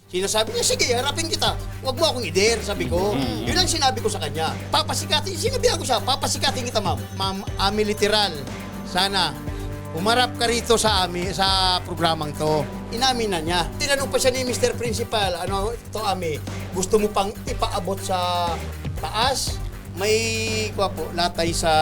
Sinasabi niya, sige, harapin kita. Huwag mo akong i-dare, sabi ko. Yun ang sinabi ko sa kanya. Sinabihan ko siya, papasikatin kita, ma'am. Ma'am, Ami literal. Sana, umarap ka rito sa programang to. Inamin na niya. Tinanong pa siya ni Mr. Principal, ano, ito, Ami, gusto mo pang ipaabot sa taas? May, latay sa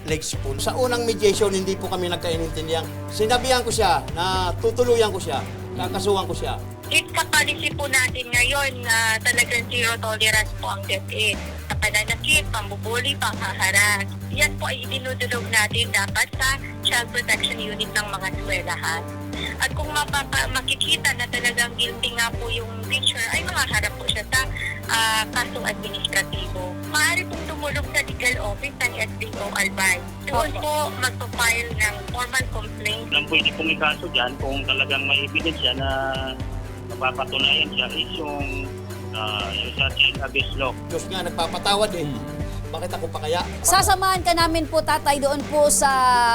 leg spoon. Sa unang mediation, hindi po kami nagkaintindihan. Sinabihan ko siya na tutuluyan ko siya, kakasuhan ko siya. Sa policy po natin ngayon na talagang zero tolerance po ang DepEd. Sa pananakit, pambubuli, panghaharas. Yan po ay idinudulog natin dapat sa Child Protection Unit ng mga eskwelahan. At kung makikita na talagang guilty nga po yung teacher, ay makaharap po siya sa kasong administratibo. Maaari pong tumulong sa legal office ng SDO Albay. Doon po magpapile ng formal complaint. Lang pwede pong ikaso dyan kung talagang may evidence siya na napapatunayan siya is yung sa child abuse law. Diyos nga, nagpapatawad eh. Bakit ako pa kaya? Sasamahan ka namin po, tatay, doon po sa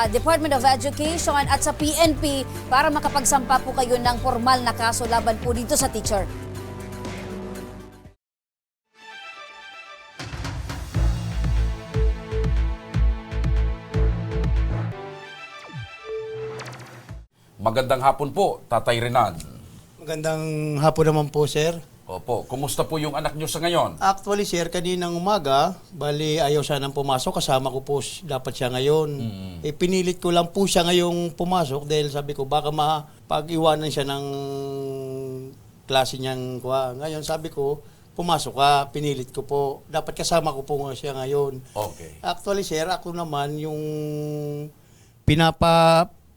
Department of Education at sa PNP para makapagsampa po kayo ng formal na kaso laban po dito sa teacher. Magandang hapon po, Tatay Renan. Magandang hapon naman po, sir. Opo, kumusta po yung anak nyo sa ngayon? Actually, sir, kaninang umaga, bali ayaw siya nang pumasok. Kasama ko po dapat siya ngayon. Pinilit ko lang po siya ngayong pumasok dahil sabi ko baka mapag-iwanan siya ng klase niyang kuha. Ngayon sabi ko, pumasok ka, pinilit ko po. Dapat kasama ko po siya ngayon. Okay. Actually, sir, ako naman yung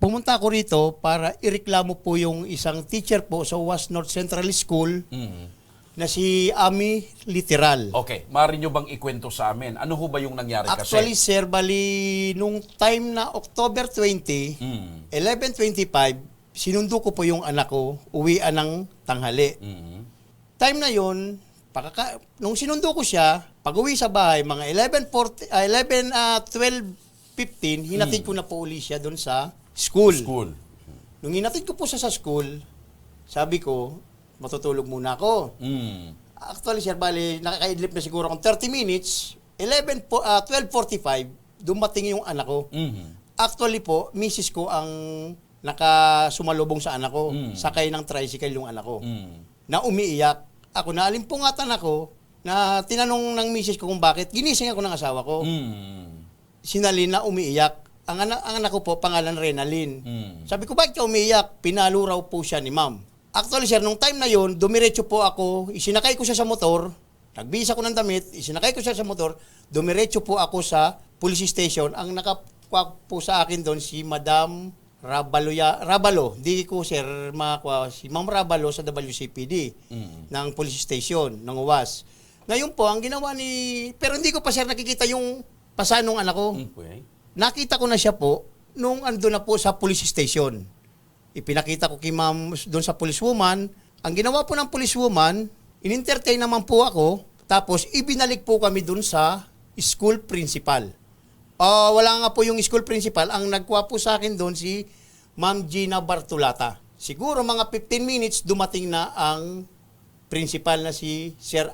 pumunta ako rito para ireklamo po yung isang teacher po sa UAS North Central School na si Ami Literal. Okay, maaari nyo bang ikwento sa amin? Ano ho ba yung nangyari Actually, kasi? sir, bali, nung time na October 20, 11:25, sinundo ko po yung anak ko, uwian ng tanghali. Time na yun, nung sinundo ko siya, pag-uwi sa bahay, mga 12:15, hinatid ko na po uli siya doon sa school. Nung hinatid ko po siya sa school, sabi ko, matutulog muna ako. Actually, sir, bali, nakakaidlip na siguro akong 30 minutes, 12:45, dumating yung anak ko. Actually po, misis ko ang nakasumalubong sa anak ko. Sakay ng tricycle yung anak ko. Na umiiyak. Ako, naalimpungatan ako, na tinanong ng misis ko kung bakit, ginising ako ng asawa ko. Sinalin na umiiyak. Ang anak ko po, pangalan Renalyn. Sabi ko, bakit ka umiiyak? Pinalo raw po siya ni ma'am. Actually, sir, nung time na yon, dumiretso po ako, isinakay ko siya sa motor, nagbihis ako ng damit, isinakay ko siya sa motor, dumiretso po ako sa police station. Ang nakakuha po sa akin doon si Madam Rabalo. Di ko, sir, makakuha si Ma'am Rabalo sa WCPD ng police station, ng UWAS. Ngayon po, ang ginawa pero hindi ko pa, sir, nakikita yung pasanong anak ko. Nakita ko na siya po nung ando na po sa police station. Ipinakita ko kay ma'am doon sa policewoman. Ang ginawa po ng policewoman, in-entertain naman po ako, tapos ibinalik po kami doon sa school principal. Wala nga po yung school principal. Ang nagkuha po sa akin doon si Ma'am Gina Bartolata. Siguro mga 15 minutes dumating na ang principal na si Sir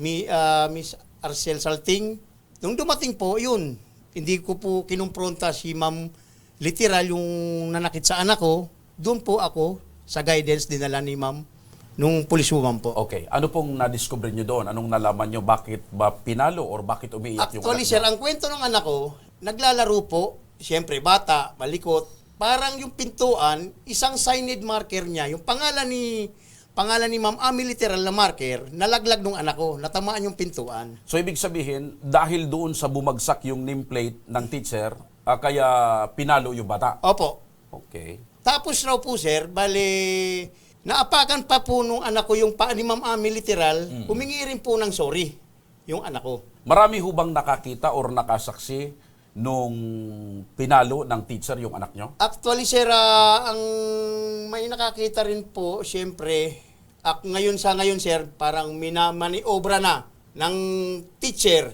Miss Arcel Salting. Nung dumating po, yun, hindi ko po kinumpronta si Ma'am Literal yung nanakit sa anak ko. Doon po ako sa guidance dinala ni Ma'am nung policewoman po. Okay. Ano pong na-discover nyo doon? Anong nalaman nyo? Bakit ba pinalo or bakit umiiyak yung Actually, anak sir, nyo? ang kwento ng anak ko, naglalaro po, siyempre bata, malikot. Parang yung pintuan, isang signed marker niya, yung pangalan ni Ma'am Ami Literal na marker, nalaglag nung anak ko, natamaan yung pintuan. So, ibig sabihin, dahil doon sa bumagsak yung nameplate ng teacher, kaya pinalo yung bata? Opo. Okay. Tapos raw po, sir, bali, naapakan pa po nung anak ko yung paa ni Ma'am Ami Literal, humingi rin po ng sorry yung anak ko. Marami ho bang nakakita or nakasaksi nung pinalo ng teacher yung anak nyo? Actually, sir, ang may nakakita rin po, siyempre, ngayon, sir, parang minamaniobra na ng teacher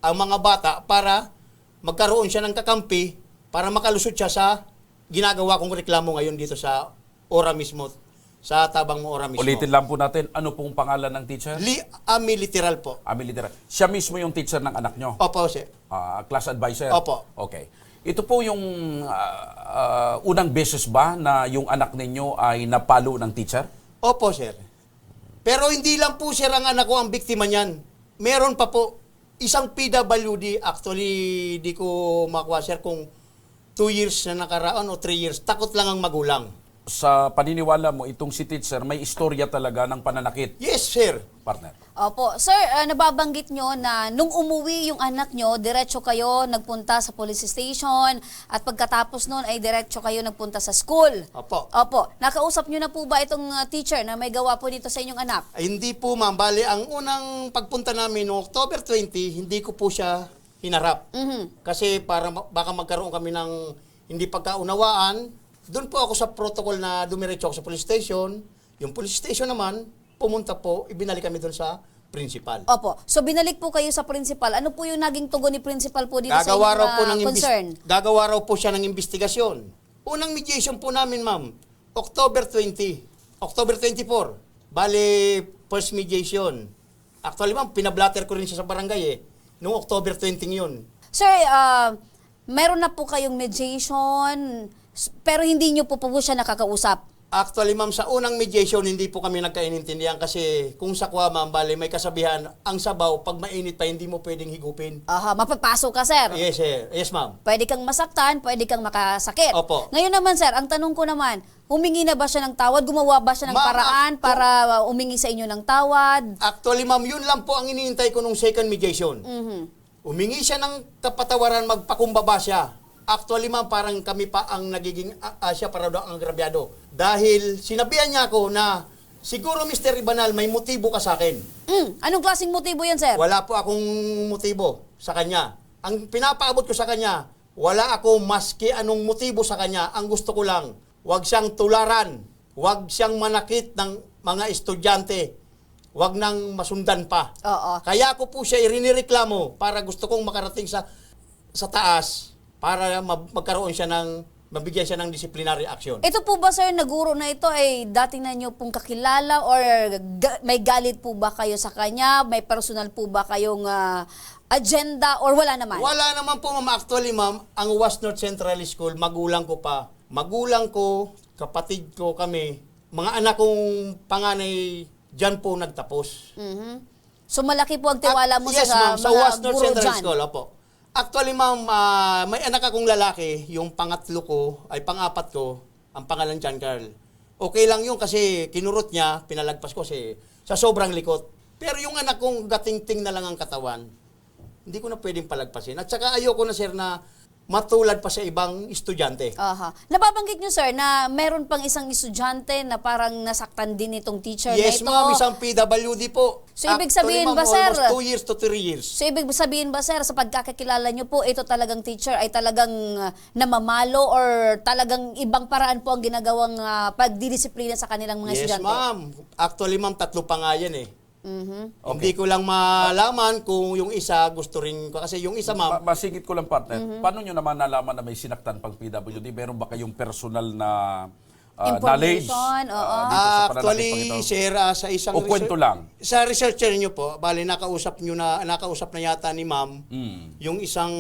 ang mga bata para magkaroon siya ng kakampi para makalusot siya sa ginagawa kong reklamo ngayon dito sa ora mismo sa Tabang Moora mismo. Ulitin lang po natin, ano pong pangalan ng teacher? Ami literal po. Military. Siya mismo yung teacher ng anak nyo? Opo, sir. Class advisor? Opo. Okay. Ito po yung unang beses ba na yung anak ninyo ay napalo ng teacher? Opo, sir. Pero hindi lang po, sir, ang anak ko ang biktima niyan. Meron pa po isang PWD. Actually, di ko makuha, sir, kung 2 years na nakaraan o 3 years. Takot lang ang magulang. Sa paniniwala mo, itong si teacher may istorya talaga ng pananakit, Yes, sir. partner. Opo. Sir, nababanggit nyo na nung umuwi yung anak nyo, diretso kayo nagpunta sa police station at pagkatapos nun ay diretso kayo nagpunta sa school. Opo. Opo. Nakausap nyo na po ba itong teacher na may gawa po dito sa inyong anak? Ay, hindi po, ma'am. Bali, ang unang pagpunta namin noong October 20, hindi ko po siya hinarap. Kasi para baka magkaroon kami ng hindi pagkaunawaan, doon po ako sa protocol na dumiretso ako sa police station. Yung police station naman, pumunta po, ibinalik kami doon sa principal. Opo. So binalik po kayo sa principal. Ano po yung naging tugon ni principal po dito Gagawa sa raw po inyong ng concern? Gagawa raw po siya ng investigasyon. Unang mediation po namin, ma'am, October 20. October 24. Bale, first mediation. Actually, ma'am, pinablatter ko rin siya sa barangay noong October 20 yun. Sir, meron na po kayong mediation, pero hindi nyo po siya nakakausap. Actually, ma'am, sa unang mediation, hindi po kami nagkainintindihan kasi kung sakwa, ma'am, bale, may kasabihan, ang sabaw, pag mainit pa, hindi mo pwedeng higupin. Aha, mapapasok ka, sir. Yes, sir. Yes, ma'am. Pwede kang masaktan, pwede kang makasakit. Opo. Ngayon naman, sir, ang tanong ko naman, humingi na ba siya ng tawad? Gumawa ba siya ng Ma'am, paraan para humingi sa inyo ng tawad? Actually, ma'am, yun lang po ang iniintay ko nung second mediation. Humingi siya ng kapatawaran, magpakumbaba siya. Actually, ma'am, parang kami pa ang nagiging siya para daw ang agrabyado. Dahil sinabihan niya ako na siguro, Mr. Ibanal, may motibo ka sa akin. Anong klaseng motibo yan, sir? Wala po akong motibo sa kanya. Ang pinapaabot ko sa kanya, wala ako maski anong motibo sa kanya. Ang gusto ko lang, wag siyang tularan, wag siyang manakit ng mga estudyante, wag nang masundan pa. Oo. Kaya ko po siya irinireklamo para gusto kong makarating sa taas para magkaroon siya mabigyan siya ng disciplinary action. Ito po ba, sir, naguro na ito ay dating na nyo pong kakilala or may galit po ba kayo sa kanya? May personal po ba kayong agenda or wala naman? Wala naman po, ma'am. Actually, ma'am, ang Was North Central School, magulang ko pa. Magulang ko, kapatid ko kami, mga anak kong panganay, dyan po nagtapos. So malaki po ang tiwala mo Yes, sa ma'am, sa mga Was North guro Central dyan? School, opo. Actually, ma'am, may anak akong lalaki, yung pangatlo ko, ay pangapat ko, ang pangalan John Carl. Okay lang yun kasi kinurot niya, pinalagpas ko sa sobrang likot. Pero yung anak kong gating-ting na lang ang katawan, hindi ko na pwedeng palagpasin. At saka ayoko na, sir, na matulad pa sa ibang estudyante. Aha. Nababanggit nyo, sir, na meron pang isang estudyante na parang nasaktan din itong teacher Yes, na ito. ma'am, isang PWD po. So, ibig sabihin Actually, ba, ma'am, sir? almost 2 years to 3 years. So, ibig sabihin ba, sir, sa pagkakakilala nyo po, ito talagang teacher ay talagang namamalo or talagang ibang paraan po ang ginagawang pagdidisiplina sa kanilang mga Yes, estudyante? ma'am. Actually, ma'am, 3 pa nga yan eh. Hindi ko lang malaman kung yung isa gusto rin ko. Kasi yung isa, ma'am, Masigit ko lang, partner. Paano nyo naman nalaman na may sinaktan pang PWD? Meron ba kayong personal na knowledge Information, oo. dito sa pananakit actually, pang ito? sir, sa isang O kwento lang? Sa researcher niyo po, bali nakausap na yata ni ma'am yung isang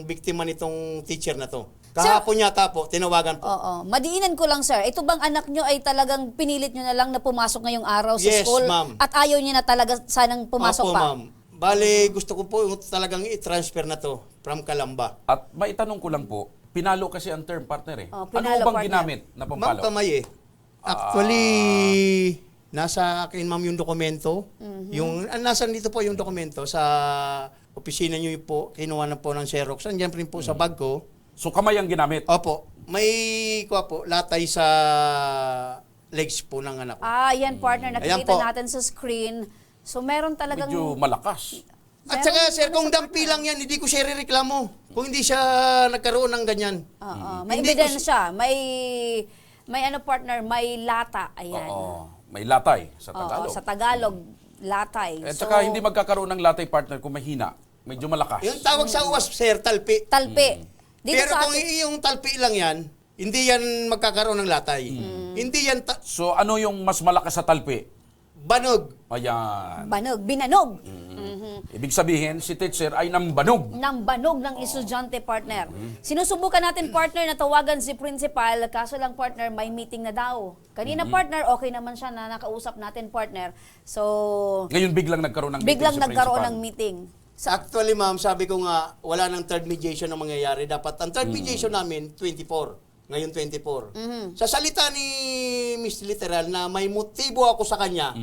biktima nitong teacher na to. Kahapon yata po, tinawagan po. Oo. Madiinan ko lang, sir. Ito bang anak nyo ay talagang pinilit nyo na lang na pumasok ngayong araw sa Yes, school? ma'am. At ayaw nyo na talaga sanang pumasok Opo, pa? ma'am. Bali, gusto ko po talagang i-transfer na to from Calamba. At maitanong ko lang po, pinalo kasi ang term, partner eh. Oh, Ano pinalo, bang partner. ginamit na Ma'am pampalo? Kamay Actually, nasa akin, ma'am, yung dokumento. Nasaan dito po yung dokumento sa opisina niyo po, kinuha na po ng Xerox. Andiyan rin po sa bag ko. So kamay ang ginamit? Opo, may latay sa legs po ng anak ko. Yan, partner. Ayan Nakikita po. natin sa screen. So, meron talagang... Medyo malakas. At saka, sir, kung dampi lang yan, hindi ko siya reklamo. Kung hindi siya nagkaroon ng ganyan. Oo. May Hindi ko ebidensya. May partner, may lata. Ayan. Oo. May latay sa Oo, Tagalog. sa Tagalog, latay. At saka hindi magkakaroon ng latay, partner, kung mahina. Medyo malakas. Yung tawag sa uwas, sir, talpi. Talpi. Dito Pero sa kung atin, yung talpi lang yan, Hindi yan magkakaroon ng latay. Hindi yan So ano yung mas malakas sa talpi? banog. Ayan. Banog, binanog. Ibig sabihin, si teacher ay nambanog. Ng banog ng estudyante, partner. Sinusubukan natin, partner, na tawagan si principal, kaso lang, partner, may meeting na daw. Kanina, partner, okay naman siya na nakausap natin, partner. So, Ngayon biglang nagkaroon ng meeting biglang si nagkaroon principal. ng meeting. Actually, ma'am, sabi ko nga, wala nang third mediation na mangyayari. Dapat ang third mediation namin, 24. Ngayon, 24. Sa salita ni Miss Literal na may motibo ako sa kanya,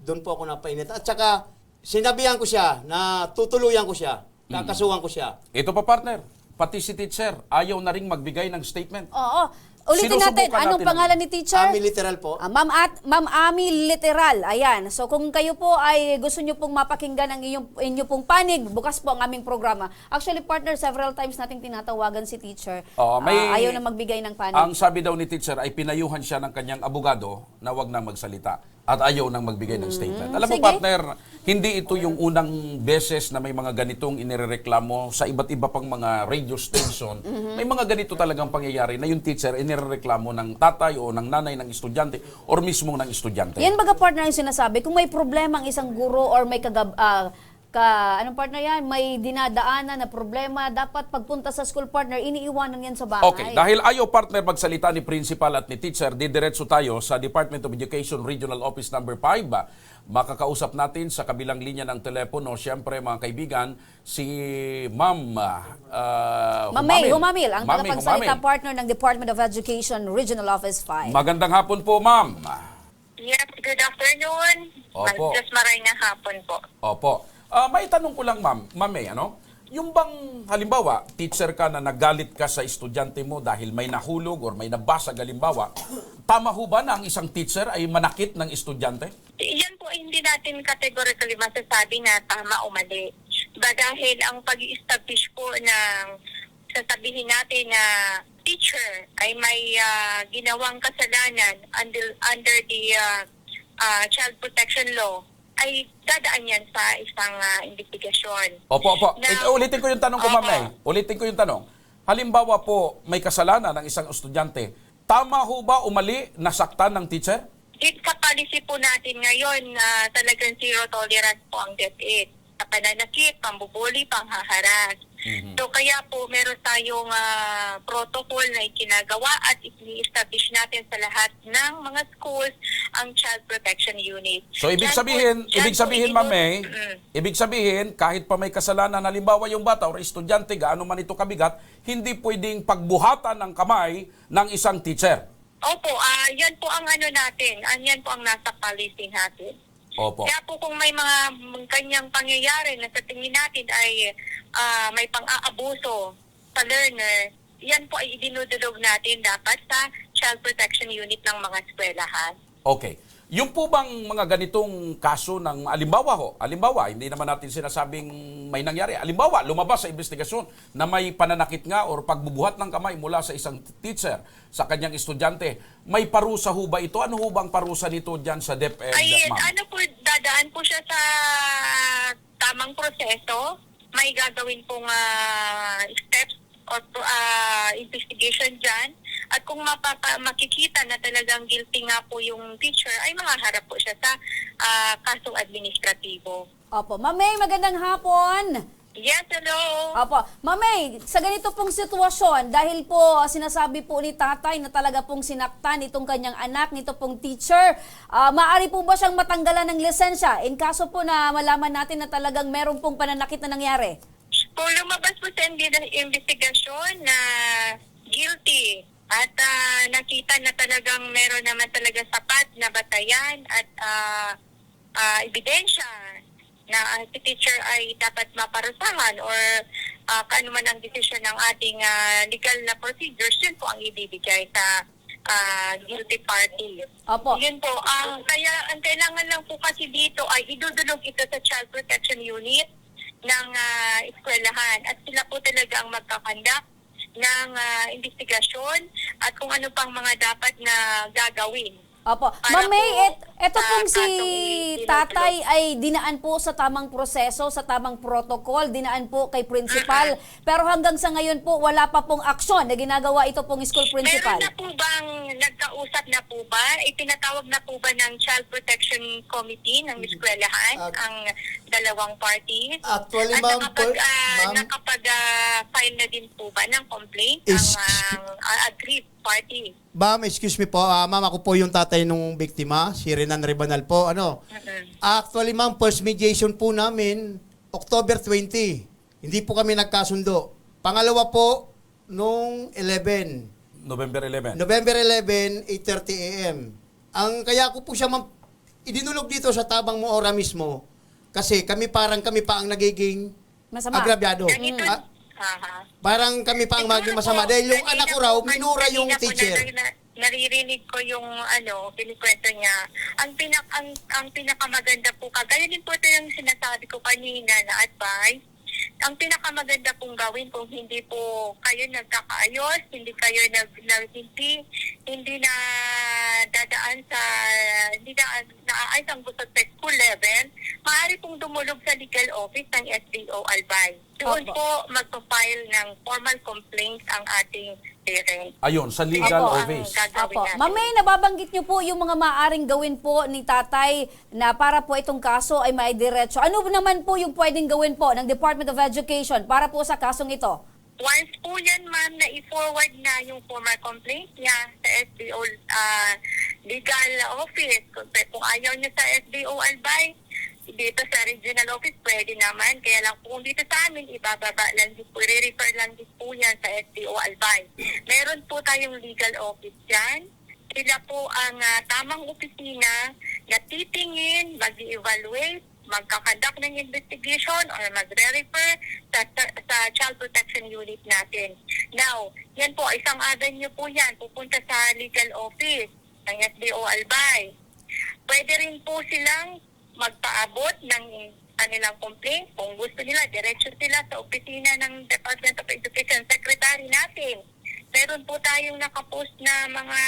doon po ako napainit. At saka, sinabihan ko siya na tutuluyan ko siya, kakasuhan ko siya. Ito pa, partner. Pati si teacher, ayaw na ring magbigay ng statement. Oo. Ulitin natin, Sinusubukan anong natin pangalan ni teacher? Ami Literal po. Ma'am Ami Literal, ayan. So kung kayo po ay gusto nyo pong mapakinggan ang inyo pong panig, bukas po ang aming programa. Actually, partner, several times nating tinatawagan si teacher. Oo, Ayaw na magbigay ng panig. Ang sabi daw ni teacher ay pinayuhan siya ng kanyang abogado na wag na magsalita at ayaw nang magbigay ng statement. Alam mo, Sige. partner, hindi ito yung unang beses na may mga ganitong inireklamo sa iba't iba pang mga radio station. May mga ganito talagang pangyayari na yung teacher inireklamo ng tatay o ng nanay ng estudyante or mismo ng estudyante. Yan baga, partner, yung sinasabi, kung may problema ang isang guro or may anong partner yan, may dinadaanan na problema, dapat pagpunta sa school, partner, iniiwanan yan sa bahay. Okay, dahil ayaw partner magsalita ni principal at ni teacher, didiretso tayo sa Department of Education Regional Office number 5. Makakausap natin sa kabilang linya ng telepono, siyempre mga kaibigan, si Ma'am Humamil, ang Mami tagapagsalita Humamil. partner ng Department of Education Regional Office 5. Magandang hapon po, Ma'am. Yes, good afternoon. Opo. Just maray na hapon po. Opo. May tanong ko lang, Ma'am. Ano? Yung bang, halimbawa, teacher ka na nagalit ka sa estudyante mo dahil may nahulog or may nabasag, halimbawa, tama ho ba na ang isang teacher ay manakit ng estudyante? Yan po ay hindi natin categorically masasabi na tama o mali. Dahil ang pag-i-establish po ng sasabihin natin na teacher ay may ginawang kasalanan under the Child Protection Law, ay dadaan yan sa isang investigasyon. Opo. Now, Ulitin ko yung tanong ko, Ma'am. Ulitin ko yung tanong. Halimbawa po, may kasalanan ng isang estudyante. Tama ho ba o mali nasaktan ng teacher? Sa policy po natin ngayon na talagang zero tolerance po ang DepEd. Sa pananakit, pambubuli, panghaharas. So kaya po meron tayong protocol na ikinagawa at i-establish natin sa lahat ng mga schools ang Child Protection Unit. So ibig Yan sabihin, po, Ma'am, ibig sabihin kahit pa may kasalanan, halimbawa yung bata o estudyante, gaano man ito kabigat, hindi pwedeng pagbuhatan ng kamay ng isang teacher. Opo, yan po ang ano natin. Yan po ang nasa policy natin. Opo. Kaya po kung may mga kanyang pangyayari na sa tingin natin ay may pang-aabuso sa learner, yan po ay idinudulog natin dapat sa Child Protection Unit ng mga eskwelahan. Okay. Yung po bang mga ganitong kaso ng halimbawa, hindi naman natin sinasabing may nangyari. Halimbawa, lumabas sa investigasyon na may pananakit nga or pagbubuhat ng kamay mula sa isang teacher sa kanyang estudyante. May parusa ho ba ito? Ano ho bang parusa nito dyan sa DepEd, Ay, Ma'am? dadaan po siya sa tamang proseso. May gagawin pong steps or investigation dyan. At kung makikita na talagang guilty nga po yung teacher, ay makaharap po siya sa kasong administratibo. Opo. Ma'am May, magandang hapon. Yes, hello. Opo. Ma'am May, sa ganito pong sitwasyon, dahil po sinasabi po ni tatay na talaga pong sinaktan itong kanyang anak, nito pong teacher, maaari po ba siyang matanggalan ng lisensya in kaso po na malaman natin na talagang meron pong pananakit na nangyari? Kung lumabas po sa investigasyon na guilty at nakita na talagang meron naman talaga sapat na batayan at ebidensya na si teacher ay dapat maparusahan or kano man ang desisyon ng ating legal na procedures, yun po ang ibibigay sa guilty party. Opo. Yun po. Kaya ang kailangan lang po kasi dito ay idudulog ito sa Child Protection Unit ng eskwelahan at sila po talaga ang magkakandak ng investigasyon at kung ano pang mga dapat na gagawin Opo. Para Ma'am May, po, eto pong si kasong dinudulog. tatay ay dinaan po sa tamang proseso, sa tamang protocol, dinaan po kay principal. Pero hanggang sa ngayon po, wala pa pong aksyon na ginagawa ito pong school principal. Meron na po bang nagkausap na po ba? Itinatawag na po ba ng Child Protection Committee ng eskwelahan ang dalawang parties? Actually, At ma'am, ma'am, nakapag-file na din po ba ng complaint Is- ang aggrieved party? Ma'am, excuse me po. Ma'am, ako po yung tatay nung biktima, si Renan Ribanal po. Actually, ma'am, first mediation po namin, October 20. Hindi po kami nagkasundo. Pangalawa po, nung 11. November 11. November 11, 8:30 a.m. Ang kaya ko po siya, ma'am, idinulog dito sa tabang mo ora mismo kasi kami pa ang nagiging Masama. agrabyado. Ganito, Parang kami pa ang maging masama dahil yung anak ko raw, minura yung teacher. Naririnig ko yung kinikwento niya. Ang pinakamaganda po, kagaya din po ito yung sinasabi ko kanina na advice. Ang pinakamaganda pong gawin kung hindi po kayo nagkakaayos, hindi kayo hindi na dadaan sa hindi na naayos ang gusto sa school level, maaari pong dumulog sa legal office ng SDO Albay. Doon Opo. po magpa-file ng formal complaint ang ating parent. Ayun, sa legal Opo, office. ang gagawin Opo. natin. Ma'am May, nababanggit niyo po yung mga maaaring gawin po ni tatay na para po itong kaso ay maidiretso. Ano naman po yung pwedeng gawin po ng Department of Education para po sa kasong ito? Once po yan, ma'am, na i-forward na yung formal complaint niya sa SDO legal office. Kung ayaw niya sa SDO Albay, dito sa regional office, pwede naman. Kaya lang po kung dito sa amin, ibababa lang din po, i-refer lang din po yan sa SDO Albay. Meron po tayong legal office dyan. Sila po ang tamang opisina na titingin, mag-evaluate, magkakandak ng investigation or magre-refer sa Child Protection Unit natin. Now, yan po, isang avenue po yan, pupunta sa legal office ng SDO Albay. Pwede rin po silang magpaabot ng kanilang complaint. Kung gusto nila, diretso sila sa opisina ng Department of Education Secretary natin. Meron po tayong nakapost na mga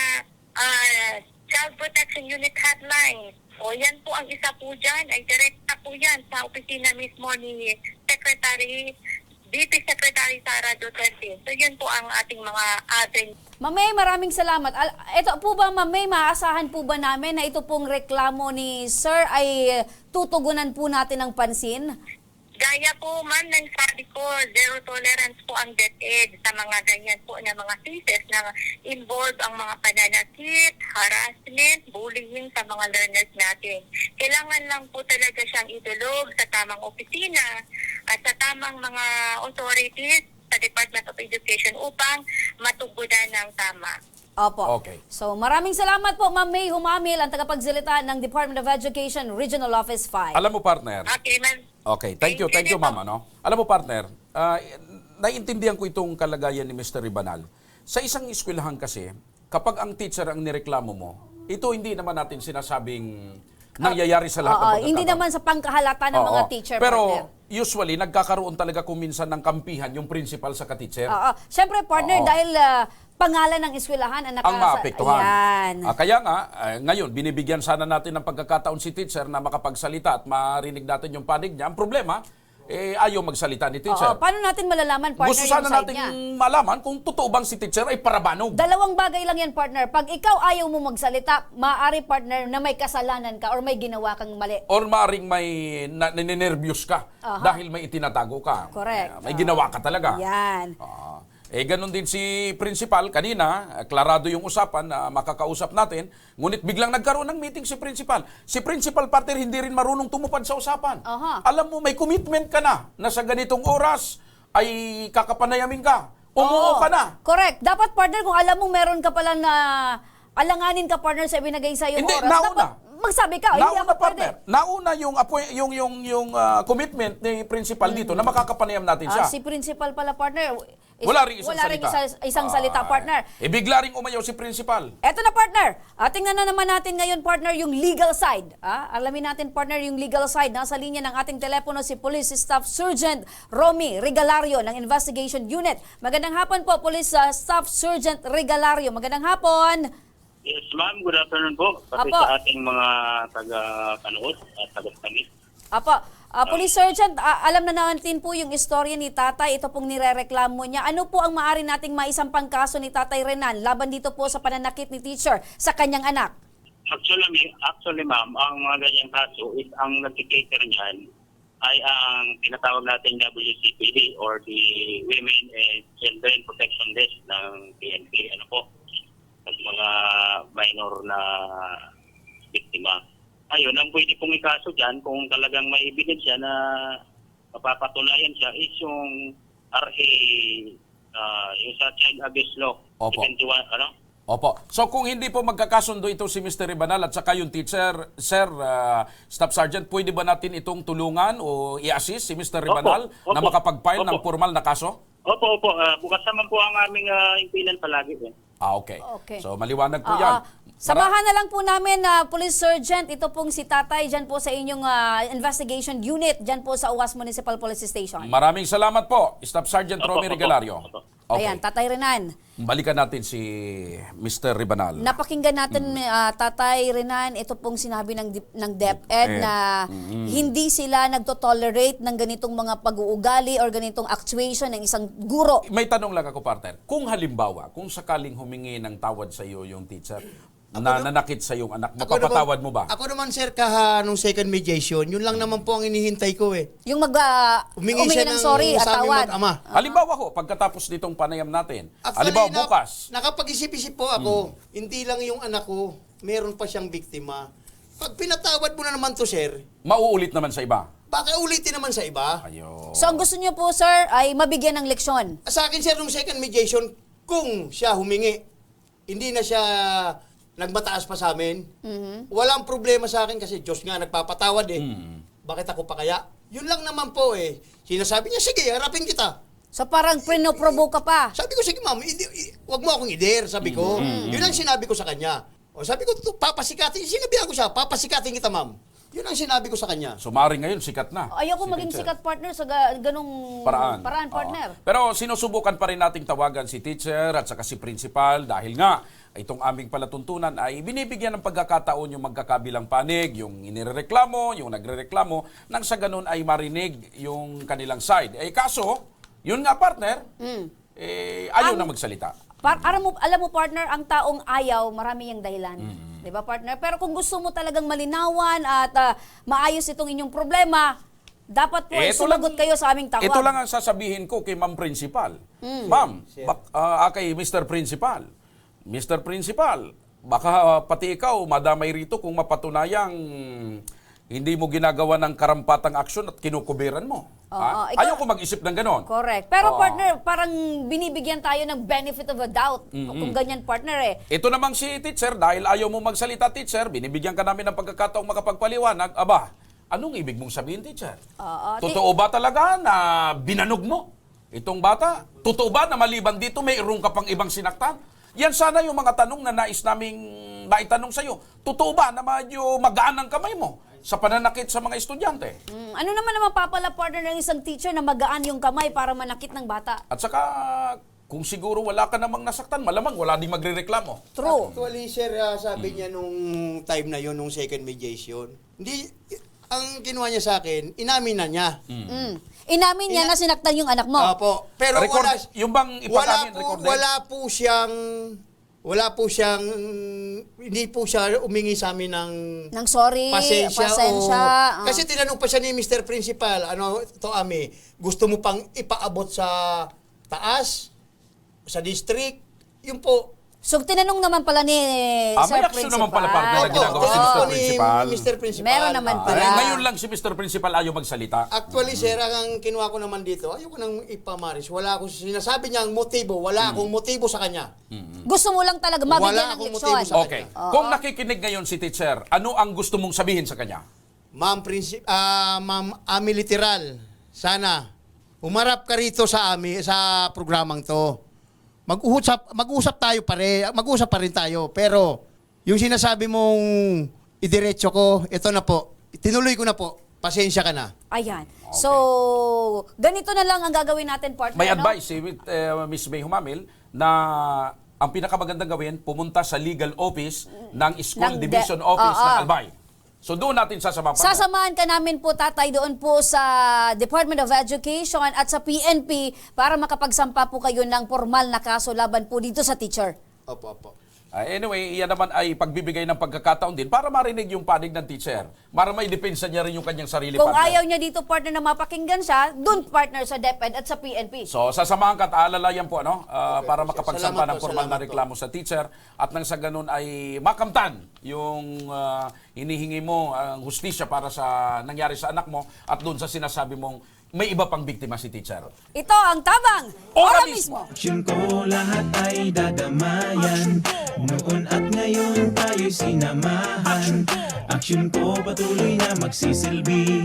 Child Protection Unit hotlines. O yan po ang isa po dyan, ay direkta po yan sa opisina mismo ni VP Secretary Sara Duterte. So yun po ang ating mga avenue. Ma'am May, maraming salamat. Ito po ba, Ma'am May, maaasahan po ba namin na ito pong reklamo ni Sir ay tutugunan po natin ng pansin? Gaya po, ma'am, ng sabi ko, zero tolerance po ang DepEd sa mga ganyan po na mga cases na involve ang mga pananakit, harassment, bullying sa mga learners natin. Kailangan lang po talaga siyang idulog sa tamang opisina at sa tamang mga authorities sa Department of Education upang matugunan ng tama. Opo. Okay. So maraming salamat po, Ma'am May Humamil, ang tagapagsalita ng Department of Education Regional Office 5. Alam mo, partner. Okay, ma'am. Okay, thank you, ma'am. Ano? Alam mo, partner, naiintindihan ko itong kalagayan ni Mr. Ribanal. Sa isang eskwelahan kasi, kapag ang teacher ang nireklamo mo, ito hindi naman natin sinasabing nangyayari sa lahat ng pagkakataon. Hindi naman sa pangkahalata ng mga teacher, Pero partner. usually, nagkakaroon talaga kung minsan ng kampihan yung principal sa ka-teacher. Siyempre, partner, Oo. dahil pangalan ng eskwelahan ang Ang maapektuhan. Yan. Kaya nga, ngayon, binibigyan sana natin ng pagkakataon si teacher na makapagsalita at marinig natin yung panig niya. Ang problema, ayaw magsalita ni teacher. Oo, paano natin malalaman, partner, Gusto yung sana side natin niya? malaman kung totoo bang si teacher ay parabanog. Dalawang bagay lang yan, partner. Pag ikaw ayaw mo magsalita, maaari, partner, na may kasalanan ka or may ginawa kang mali. Or maaring may ninenervyos ka dahil may itinatago ka. Correct. May ginawa ka talaga. Yan. Ganun din si principal. Kanina, klarado yung usapan na makakausap natin. Ngunit biglang nagkaroon ng meeting si principal. Si principal partner hindi rin marunong tumupad sa usapan. Alam mo, may commitment ka na sa ganitong oras ay kakapanayamin ka. Umuo ka na. Correct. Dapat, partner, kung alam mo meron ka pala na alanganin ka, partner, sa binagay sa yung Hindi, oras. nauna. Dapat magsabi ka. Hindi Nauna, ako pwede. partner. Nauna yung commitment ni principal dito na makakapanayam natin siya. Si principal pala, partner. Wala rin isang salita. Isang salita, partner. Bigla rin umayaw si principal. Eto na, partner. Tingnan na naman natin ngayon, partner, yung legal side. Alamin natin, partner, yung legal side. Nasa linya ng ating telepono si Police Staff Sergeant Romy Regalario ng Investigation Unit. Magandang hapon po, Police Staff Sergeant Regalario. Magandang hapon. Yes, ma'am. Good afternoon po. Pati Apo. sa ating mga taga-panood at taga-pangit. Apo, Police Sergeant, alam na natin po yung istorya ni Tatay. Ito pong nirereklamo niya. Ano po ang maaari nating maisampang kaso ni Tatay Renan laban dito po sa pananakit ni teacher sa kanyang anak? Actually, ma'am, ang mga ganyang kaso is ang nag-cater niyan ay ang tinatawag nating WCPD or the Women and Children Protection Desk ng PNP. Ano po? Sa mga minor na biktima. Ayun, ang pwede pong ikaso dyan kung talagang may ebidensya na mapapatunayan siya is yung RA, yung sa Child Abuse Law. Opo. 71, ano? Opo. So kung hindi po magkakasundo ito si Mr. Ribanal at saka yung teacher, Sir Staff Sergeant, pwede ba natin itong tulungan o i-assist si Mr. Ribanal Opo. na makapag-file Opo. ng formal na kaso? Opo. Bukas naman po ang aming impilan palagi. Okay. Okay. So maliwanag po yan. Samahan na lang po namin, Police Sergeant, ito pong si Tatay dyan po sa inyong investigation unit dyan po sa UAS Municipal Police Station. Maraming salamat po, Staff Sergeant Opo, Romy opo, Regalario. opo. Okay. Ayan, Tatay Renan. Balikan natin si Mr. Ribanal. Napakinggan natin, Tatay Renan, ito pong sinabi ng DepEd na hindi sila nagtotolerate ng ganitong mga pag-uugali or ganitong actuation ng isang guro. May tanong lang ako, partner. Kung halimbawa, kung sakaling humingi ng tawad sa iyo yung teacher na nanakit sa iyong anak, mapapatawad mo ba? Ako naman, sir, nung second mediation, yun lang naman po ang inihintay ko eh. Yung Humingi humingi siya ng sorry at sa aming tawad. mag-ama. Halimbawa ho, pagkatapos nitong panayam natin, Actually, halimbawa bukas, nakapag-isip-isip po ako, hindi lang yung anak ko, meron pa siyang biktima. Pag pinatawad mo na naman to, sir, mauulit naman sa iba. baka ulitin naman sa iba. Ayo. So ang gusto niyo po, sir, ay mabigyan ng leksyon. Sa akin, sir, nung second mediation, kung siya humingi, hindi na siya nagmataas pa sa amin, walang problema sa akin kasi Diyos nga nagpapatawad eh. Bakit ako pa kaya? Yun lang naman po eh. Sinasabi niya, sige, harapin kita. So parang pinoprovoke ka pa. Sabi ko, sige ma'am, wag mo akong i-dare, sabi ko. Yun ang sinabi ko sa kanya. O sabi ko, papasikatin, sinabihan ko siya, papasikatin kita ma'am. Yun ang sinabi ko sa kanya. So maaaring ngayon, sikat na. Ayoko si maging teacher. sikat partner sa ganong Paraan. partner. Oo. Pero sinusubukan pa rin nating tawagan si teacher at saka si principal dahil nga itong aming palatuntunan ay binibigyan ng pagkakataon yung magkakabilang panig, yung inireklamo, yung nagrereklamo, nang sa ganun ay marinig yung kanilang side. Eh kaso, yun nga partner, ayaw na magsalita. Alam mo partner, ang taong ayaw, marami yung dahilan. 'Di ba partner? Pero kung gusto mo talagang malinawan at maayos itong inyong problema, dapat po ay sumagot kayo sa aming tawag. Ito lang ang sasabihin ko kay Ma'am Principal. Ma'am, kay Mr. Principal. Mr. Principal, baka pati ikaw madamay rito kung mapatunayang hindi mo ginagawa ng karampatang aksyon at kinukubiran mo. Oo, Ayaw ko mag-isip ng ganon. Correct. Pero partner, parang binibigyan tayo ng benefit of a doubt kung ganyan partner eh. Ito namang si teacher, dahil ayaw mo magsalita teacher, binibigyan ka namin ng pagkakataong makapagpaliwanag. Aba, anong ibig mong sabihin teacher? Totoo ba talaga na binanog mo itong bata? Totoo ba na maliban dito mayroon ka pang ibang sinaktan? Yan sana yung mga tanong na nais naming maitanong sa iyo. Totoo ba na medyo magaan ang kamay mo sa pananakit sa mga estudyante? Ano naman mapapala partner ng isang teacher na magaan yung kamay para manakit ng bata? At saka, kung siguro wala ka namang nasaktan, malamang wala ding magrereklamo. True. Actually, sir, sabi niya nung time na yon nung second mediation, hindi, ang kinuha niya sa akin, inamin na niya. Inamin niya na sinaktan yung anak mo. Opo. Pero Yung bang ipag-amin, recorded? wala po siyang, hindi po siya umingi sa amin ng sorry, pasensya. Oo. Kasi tinanong pa siya ni Mr. Principal, to Ami, gusto mo pang ipaabot sa taas, sa district, yun po. So tinanong naman pala ni Sir may action Principal. naman pala partner na ginagawa si Mr. Principal. Mr. Principal. Meron naman pala. Ngayon lang si Mr. Principal ayaw magsalita. Actually, sir, ang kinuha ko naman dito, ayoko nang ipamaris. Wala akong sinasabi niya ang motibo. Wala akong motibo sa kanya. Gusto mo lang talaga mabigyan Wala ng akong leksyon. motibo sa Okay. Kung nakikinig ngayon si teacher, ano ang gusto mong sabihin sa kanya? Ma'am Ami Literal, sana umarap ka rito sa programang to. Mag-usap pa rin tayo, pero yung sinasabi mong idiretso ko, ito na po. Tinuloy ko na po. Pasensya ka na. Ayan. So, ganito na lang ang gagawin natin, partner. May advice si Miss May Humamil na ang pinakamagandang gawin, pumunta sa legal office ng School Ng Division Office Oo. ng Albay. So doon natin sasamahan. Sasamahan ka namin po, tatay, doon po sa Department of Education at sa PNP para makapagsampa po kayo ng formal na kaso laban po dito sa teacher. Opo, opo. Anyway, iyan naman ay pagbibigay ng pagkakataon din para marinig yung panig ng teacher. Para may depensa niya rin yung kanyang sarili. Kung partner. ayaw niya dito, partner, na mapakinggan siya, doon partner sa DepEd at sa PNP. So, sasamahan ka at aalalayan po, ano? Para makapagsampa Salamat ng po, formal na salamat reklamo sa teacher at nang sa ganun ay makamtan yung hinihingi mo ang hustisya para sa nangyari sa anak mo at doon sa sinasabi mong may iba pang biktima si teacher. Ito ang tabang Ora ora mismo. Aksyon ko lahat ay dadamayan. Noon at ngayon tayo'y sinamahan. Aksyon ko patuloy na magsisilbi.